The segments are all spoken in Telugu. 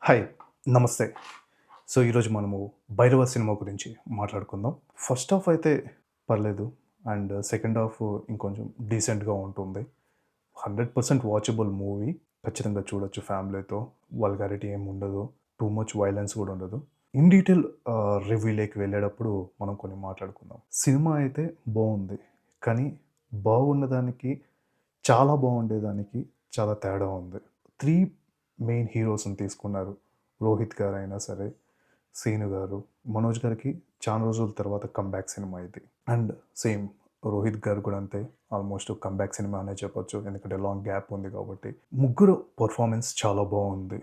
హాయ్. నమస్తే. సో, ఈరోజు మనము 'భైరవ' సినిమా గురించి మాట్లాడుకుందాం. ఫస్ట్ హాఫ్ అయితే పర్లేదు. అండ్ సెకండ్ హాఫ్ ఇంకొంచెం డీసెంట్‌గా ఉంటుంది. 100% వాచబుల్ మూవీ. ఖచ్చితంగా చూడొచ్చు ఫ్యామిలీతో. వల్గారిటీ ఏమి ఉండదు. టూ మచ్ వయలెన్స్ కూడా ఉండదు. ఇన్ డీటెయిల్ రివ్యూలోకి వెళ్ళేటప్పుడు మనం కొన్ని మాట్లాడుకుందాం. సినిమా అయితే బావుంది. కానీ బాగున్నదానికి, చాలా బాగుండేదానికి చాలా తేడా ఉంది. 3 మెయిన్ హీరోస్‌ని తీసుకున్నారు. రోహిత్ గారైనా సరే, సీను గారు, మనోజ్ గారికి చాలా రోజుల తర్వాత కమ్‌బ్యాక్ సినిమా ఇది. అండ్ సేమ్ రోహిత్ గారు కూడా అంతే. ఆల్మోస్ట్ కమ్‌బ్యాక్ సినిమా అనే చెప్పొచ్చు. ఎందుకంటే లాంగ్ గ్యాప్ ఉంది కాబట్టి. ముగ్గురు పెర్ఫార్మన్స్ చాలా బావుంది.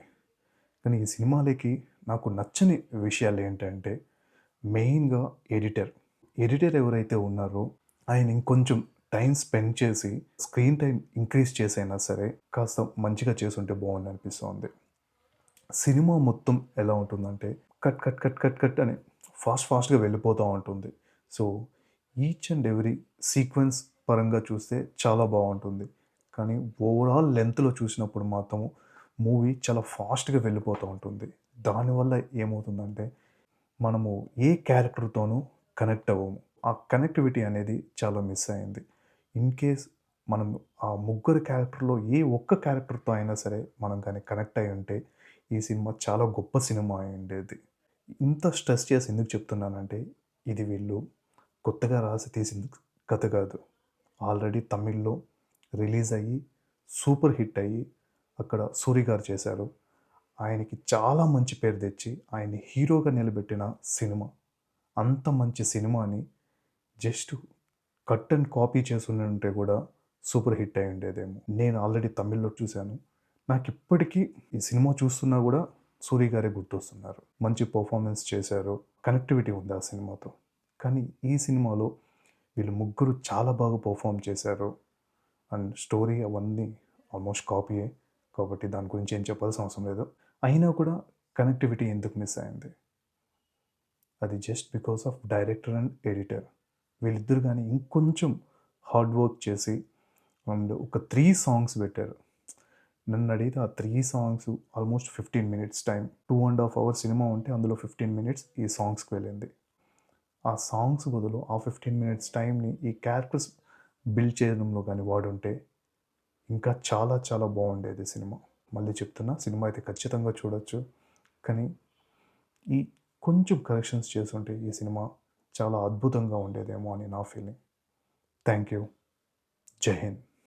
కానీ ఈ సినిమాలకి నాకు నచ్చని విషయాలేంటంటే మెయిన్‌గా ఎడిటర్. ఎడిటర్ ఎవరైతే ఉన్నారో ఆయన ఇంకొంచెం టైమ్ స్పెండ్ చేసి స్క్రీన్ టైమ్ ఇంక్రీజ్ చేసైనా సరే కాస్త మంచిగా చేసుంటే బావుండనిపిస్తోంది. సినిమా మొత్తం ఎలా ఉంటుందంటే cut, cut, cut, cut, cut అని ఫాస్ట్‌గా వెళ్ళిపోతా ఉంటుంది. So, each and every sequence పరంగా చూస్తే చాలా బావుంటుంది. కానీ ఓవరాల్ లెంగ్త్‌లో చూసినప్పుడు మాత్రం మూవీ చాలా ఫాస్ట్‌గా వెళ్ళిపోతూ ఉంటుంది. దానివల్ల ఏమవుతుందంటే మనము ఏ క్యారెక్టర్‌తోనూ కనెక్ట్ అవ్వము. ఆ కనెక్టివిటీ అనేది చాలా మిస్ అయింది. ఇన్ కేస్ మనం ఆ ముగ్గురు క్యారెక్టర్‌లో ఏ ఒక్క క్యారెక్టర్‌తో అయినా సరే మనం గాని కనెక్ట్ అయ్యుంటే, ఈ సినిమా చాలా గొప్ప సినిమా అయ్యుండేది. ఇంత స్ట్రెస్ చేసి ఎందుకు చెప్తున్నానంటే, ఇది వీళ్ళు కొత్తగా రాసి తీసిన కథ కాదు. ఆల్రెడీ తమిళ్‌లో రిలీజ్ అయ్యి, సూపర్ హిట్ అయ్యి, అక్కడ సూరి గారు చేశారు. ఆయనకి చాలా మంచి పేరు తెచ్చి, ఆయన్ని హీరోగా నిలబెట్టిన సినిమా. అంత మంచి సినిమాని జస్ట్ కట్ అండ్ కాపీ చేసుండుంటే గూడా సూపర్ హిట్ అయ్యి ఉండేదేమో. నేను ఆల్రెడీ తమిళ్‌లో చూసాను. నాకిప్పటికీ ఈ సినిమా చూస్తున్నా గూడా సూరి గారే గుర్తొస్తున్నారు. మంచి పెర్ఫార్మన్స్ చేశారు. కనెక్టివిటీ ఉంది ఆ సినిమాతో. కానీ ఈ సినిమాలో వీళ్ళు ముగ్గురు చాలా బాగా పెర్ఫార్మ్ చేశారు. అండ్ స్టోరీ అవన్నీ ఆల్మోస్ట్ కాపీయే. కాబట్టి దాని గురించి ఏం చెప్పాల్సిన అవసరం లేదు. అయినా కూడా కనెక్టివిటీ ఎందుకు మిస్ అయింది? అది just because of director and editor. వీళ్ళిద్దరు గానీ ఇంకొంచెం హార్డ్ వర్క్ చేసి అండ్ ఒక 3 సాంగ్స్ పెట్టారు. నన్నడిగితే ఆ 3 songs almost 15 minutes time. 2 ½ hour cinema ఉంటే అందులో 15 మినిట్స్ ఈ సాంగ్స్‌కి వెళ్ళింది. ఆ సాంగ్స్ బదులు ఆ 15 మినిట్స్ టైమ్‌ని ఈ క్యారెక్టర్స్ బిల్డ్ చేయడంలో గానీ వాడుంటే ఇంకా చాలా చాలా బాగుండేది సినిమా. మళ్ళీ చెప్తున్నా సినిమా అయితే ఖచ్చితంగా చూడొచ్చు. కానీ ఈ కొంచెం కరెక్షన్స్ చేసుంటే ఈ సినిమా చాలా అద్భుతంగా ఉండేదేమో అని నా ఫీలింగ్. Thank you. జై హింద్.